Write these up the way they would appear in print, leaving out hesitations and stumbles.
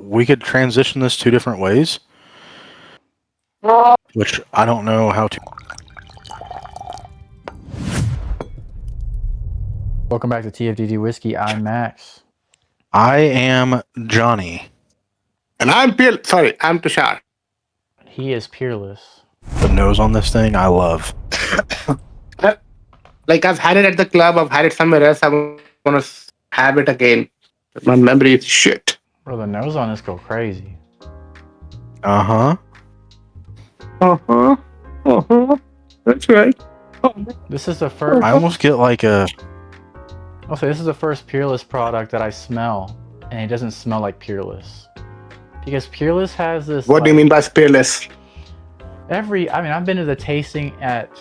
we could transition this two different ways, which I don't know how to. Welcome back to TFDD Whiskey. I'm Max. I am Jonny. And I'm Tushar. He is Peerless. The nose on this thing, I love. Like, I've had it at the club, I've had it somewhere else, I want to have it again. But my memory is shit. Bro, the nose on this go crazy. Uh-huh. That's right. This is the first... I almost get like a... I'll say this is the first Peerless product that I smell, and it doesn't smell like Peerless. Because Peerless has this... What do you mean by Peerless? I've been to the tasting at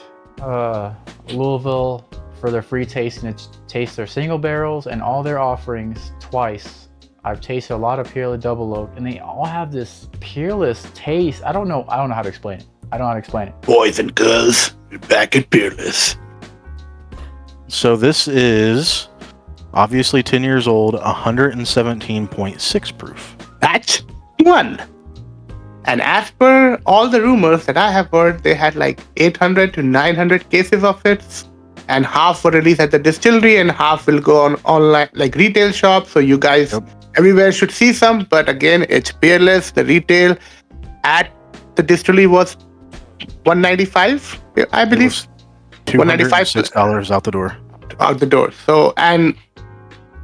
Louisville for their free tasting to taste their single barrels and all their offerings twice. I've tasted a lot of Peerless Double Oak, and they all have this Peerless taste. I don't know how to explain it. Boys and girls, we're back at Peerless. So this is obviously 10 years old, 117.6 proof. That's one. And as per all the rumors that I have heard, they had like 800 to 900 cases of it. And half were released at the distillery and half will go on online, like retail shops. So you guys everywhere should see some. But again, it's Peerless. The retail at the distillery was $195, I believe. $206 out the door. Out the door. So, and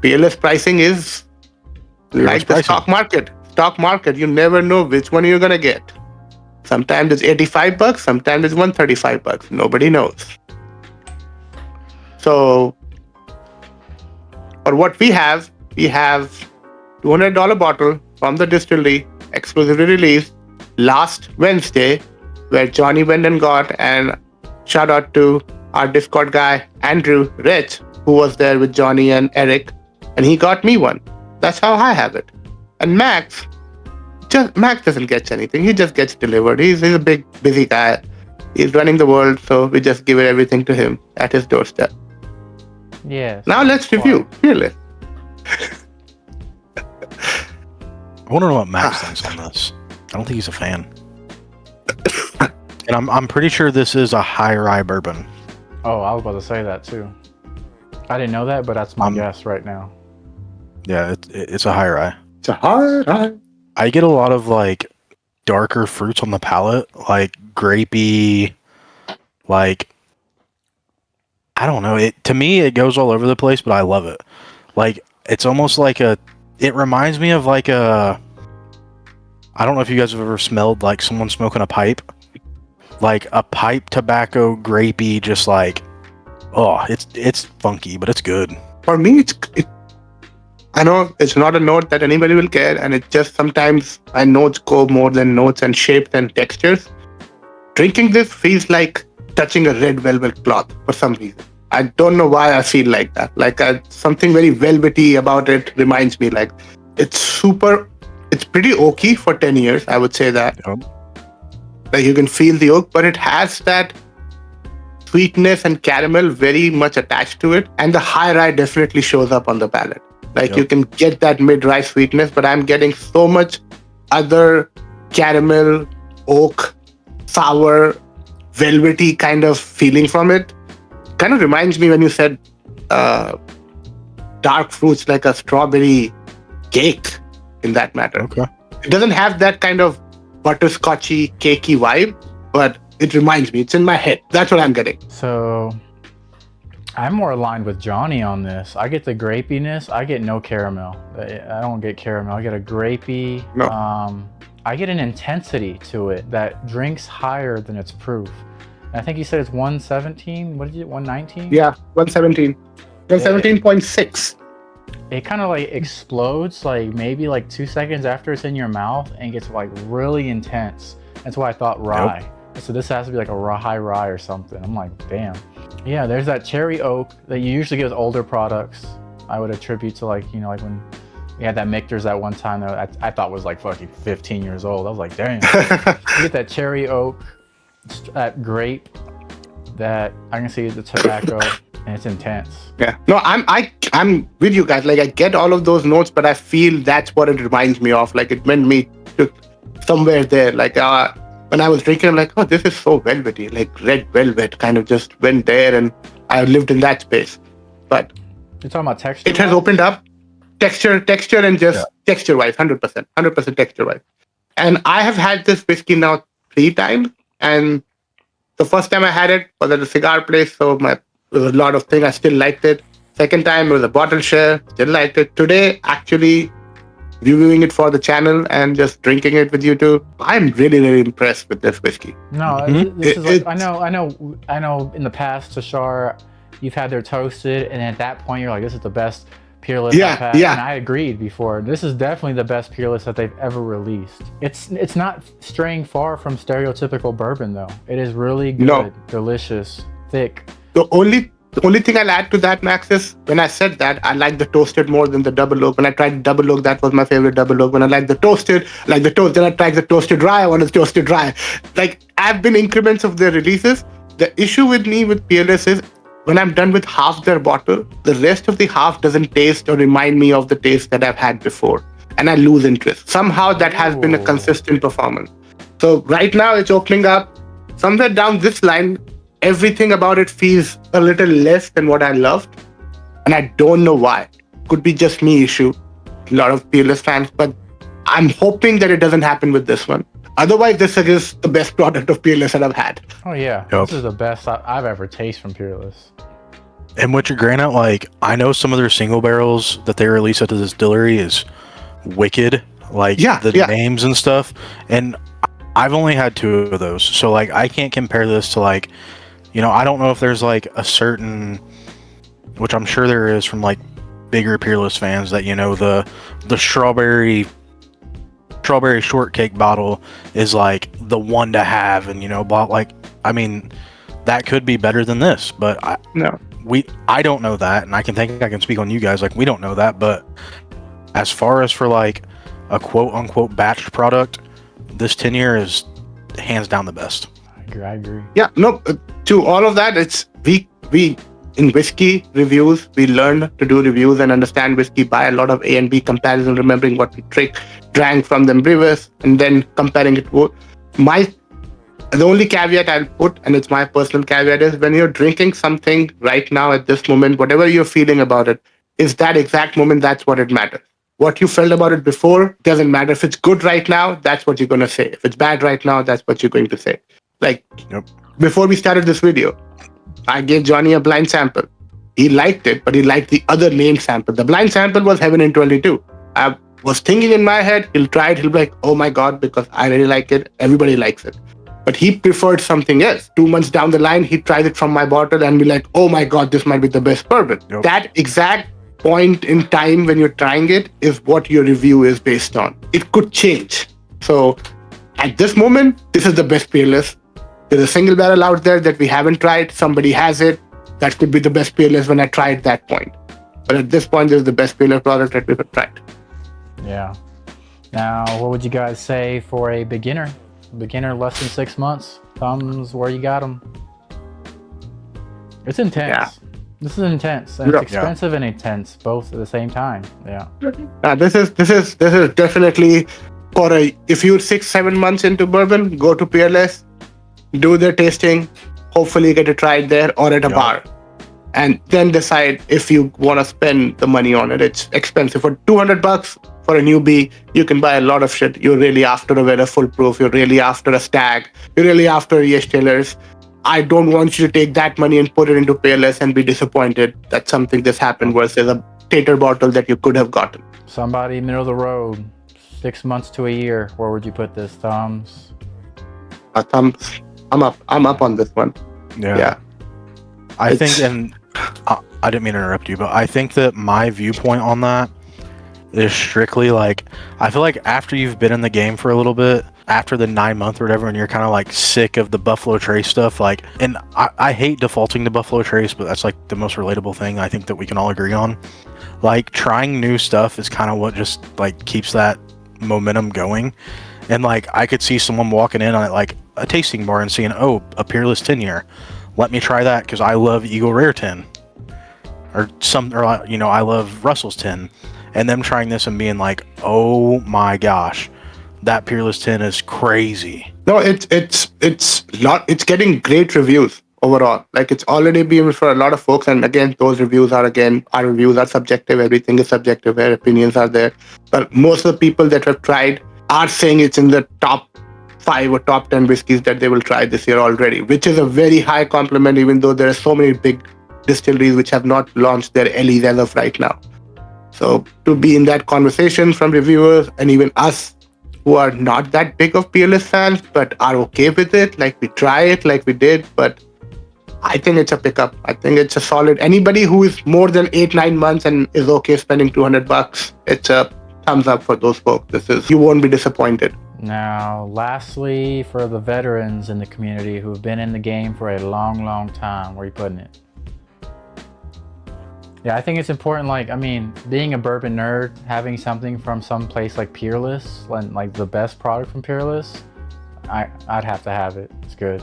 Peerless pricing is like the stock market. Stock market, you never know which one you're gonna get. Sometimes it's $85, sometimes it's $135. Nobody knows. So, for what we have $200 bottle from the distillery, exclusively released last Wednesday, where Jonny went and got, and shout out to our Discord guy, Andrew Rich, who was there with Jonny and Eric, and he got me one. That's how I have it. And Max doesn't get anything. He just gets delivered. He's a big, busy guy. He's running the world, so we just give everything to him at his doorstep. Yes. Now let's review Peerless. I want to know what Max thinks on this. I don't think he's a fan. And I'm pretty sure this is a high rye bourbon. Oh, I was about to say that too. I didn't know that, but that's my guess right now. Yeah, it's a high rye. It's a high rye. I get a lot of like darker fruits on the palate, like grapey, like I don't know. To me it goes all over the place, but I love it. Like it's almost like it reminds me of like I don't know if you guys have ever smelled like someone smoking a pipe. Like a pipe tobacco grapey, just like it's funky, but it's good. For me, I know it's not a note that anybody will care, and it just sometimes my notes go more than notes and shapes and textures. Drinking this feels like touching a red velvet cloth for some reason. I don't know why I feel like that. Like something very velvety about it reminds me. Like it's pretty oaky for 10 years. I would say that. Yep. Like you can feel the oak, but it has that sweetness and caramel very much attached to it, and the high rye definitely shows up on the palate. Like you can get that mid-rye sweetness, but I'm getting so much other caramel, oak, sour, velvety kind of feeling from it. Kind of reminds me when you said dark fruits, like a strawberry cake in that matter. Okay. It doesn't have that kind of butterscotchy, cakey vibe, but it reminds me. It's in my head. That's what I'm getting. So I'm more aligned with Jonny on this. I get the grapiness. I get no caramel. I don't get caramel. I get a grapey. No. I get an intensity to it that drinks higher than its proof. And I think you said it's 117. What did you? 119? Yeah, 117. 117.6. It kind of like explodes like maybe like 2 seconds after it's in your mouth and gets like really intense. That's why I thought rye. Yep. So this has to be like a high rye or something. I'm like, damn. Yeah, there's that cherry oak that you usually get with older products. I would attribute to like, like when we had that Michter's that one time that I thought was like fucking 15 years old. I was like, damn. You get that cherry oak, that grape, that I can see the tobacco. and it's intense. Yeah. No, I'm with you guys. Like I get all of those notes, but I feel that's what it reminds me of. Like it meant me to somewhere there. Like when I was drinking, I'm like, oh, this is so velvety, like red velvet. Kind of just went there, and I lived in that space. But You're talking about texture? it has opened up texture, and just texture wise, 100% texture wise. And I have had this whiskey now 3 times, and the first time I had it was at a cigar place, so there was a lot of things. I still liked it. Second time it was a bottle share, still liked it. Today, actually reviewing it for the channel and just drinking it with you two, I'm really, really impressed with this whiskey. No, this is like, I know. In the past, Tushar, you've had their toasted, and at that point, you're like, this is the best Peerless I've had. And I agreed before. This is definitely the best Peerless that they've ever released. It's not straying far from stereotypical bourbon though. It is really good, delicious, thick. The only thing I'll add to that, Max, is when I said that I like the toasted more than the double oak. When I tried double oak, that was my favorite double oak. When I like the toasted, then I tried the toasted rye. I wanted toasted rye. Like I've been increments of their releases. The issue with me with Peerless is when I'm done with half their bottle, the rest of the half doesn't taste or remind me of the taste that I've had before. And I lose interest. Somehow that has been a consistent performance. So right now it's opening up. Somewhere down this line, everything about it feels a little less than what I loved. And I don't know why. Could be just me issue. A lot of Peerless fans, but I'm hoping that it doesn't happen with this one. Otherwise, this is the best product of Peerless that I've had. Oh yeah, This is the best I've ever tasted from Peerless. And what you're granted, like I know some of their single barrels that they release at the distillery is wicked, like the names and stuff. And I've only had 2 of those, so like I can't compare this to like, I don't know if there's like a certain, which I'm sure there is from like bigger Peerless fans that the strawberry shortcake bottle is like the one to have, and I mean that could be better than this, but I don't know that, and I can speak on you guys, like we don't know that, but as far as for like a quote unquote batch product, this 10-year is hands down the best. I agree. Yeah, no, to all of that, it's we in whiskey reviews, we learn to do reviews and understand whiskey by a lot of A and B comparison, remembering what we drank from them previous, and then comparing it. The only caveat I'll put, and it's my personal caveat, is when you're drinking something right now at this moment, whatever you're feeling about it, is that exact moment, that's what it matters. What you felt about it before doesn't matter. If it's good right now, that's what you're going to say. If it's bad right now, that's what you're going to say. Like, before we started this video, I gave Jonny a blind sample. He liked it, but he liked the other named sample. The blind sample was Heaven in 22. I was thinking in my head, he'll try it, he'll be like, oh my God, because I really like it, everybody likes it. But he preferred something else. 2 months down the line, he tried it from my bottle and be like, oh my God, this might be the best bourbon. That exact point in time when you're trying it is what your review is based on. It could change. So at this moment, this is the best Peerless. There's a single barrel out there that we haven't tried. Somebody has it. That could be the best Peerless when I tried that point. But at this point, this is the best Peerless product that we've tried. Yeah. Now, what would you guys say for a beginner? Beginner less than 6 months. Thumbs where you got them. It's intense. Yeah. This is intense, and it's expensive and intense, both at the same time. Yeah. This is definitely if you're 6-7 months into bourbon, go to Peerless, do their tasting, hopefully get to try it there or at a bar, and then decide if you want to spend the money on it. It's expensive. For $200 for a newbie, you can buy a lot of shit. You're really after a Weather Full Proof. You're really after a Stag. You're really after a Yes Taylors. I don't want you to take that money and put it into Peerless and be disappointed that something this happened versus a Tater bottle that you could have gotten. Somebody middle of the road, 6 months to a year. Where would you put this, Thumbs? Thumbs. I'm up on this one. Yeah. I think, and I didn't mean to interrupt you, but I think that my viewpoint on that is strictly like, I feel like after you've been in the game for a little bit, after the 9 month or whatever, and you're kind of like sick of the Buffalo Trace stuff, like, and I hate defaulting to Buffalo Trace, but that's like the most relatable thing I think that we can all agree on. Like, trying new stuff is kind of what just like keeps that momentum going. And like, I could see someone walking in on it like a tasting bar and seeing, oh, a Peerless 10-year. Let me try that because I love Eagle Rare 10. or I love Russell's tin, and them trying this and being like, oh my gosh, that Peerless tin is crazy. No, it's getting great reviews overall. Like it's already been for a lot of folks, and again, those reviews are our reviews are subjective. Everything is subjective. Our opinions are there, but most of the people that have tried are saying it's in the top 5 or top 10 whiskeys that they will try this year already, which is a very high compliment. Even though there are so many big distilleries which have not launched their LEs as of right now, so to be in that conversation from reviewers and even us who are not that big of Peerless fans but are okay with it, like we try it like we did, but I think it's a pickup. I think it's a solid. Anybody who is more than 8-9 months and is okay spending $200, it's a thumbs up for those folks. You won't be disappointed. Now, lastly, for the veterans in the community who have been in the game for a long, long time, where are you putting it? Yeah, I think it's important, being a bourbon nerd, having something from some place like Peerless, like the best product from Peerless, I'd have to have it. It's good.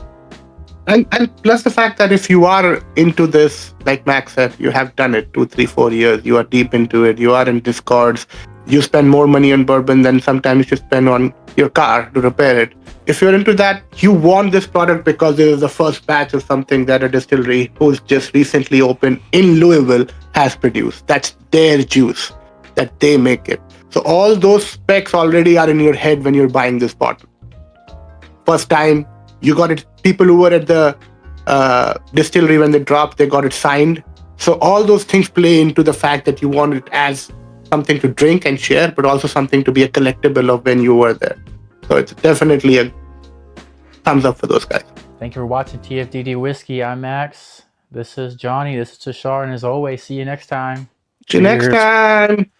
And plus the fact that if you are into this, like Max said, you have done it 2, 3, 4 years, you are deep into it, you are in Discords, you spend more money on bourbon than sometimes you spend on your car to repair it. If you're into that, you want this product because it is the first batch of something that a distillery who's just recently opened in Louisville has produced. That's their juice, that they make it. So all those specs already are in your head when you're buying this bottle. First time you got it, people who were at the distillery when they dropped, they got it signed. So all those things play into the fact that you want it as something to drink and share, but also something to be a collectible of when you were there. So it's definitely a thumbs up for those guys. Thank you for watching TFDD Whiskey. I'm Max. This is Jonny. This is Tushar. And as always, see you next time. See you next Cheers. time.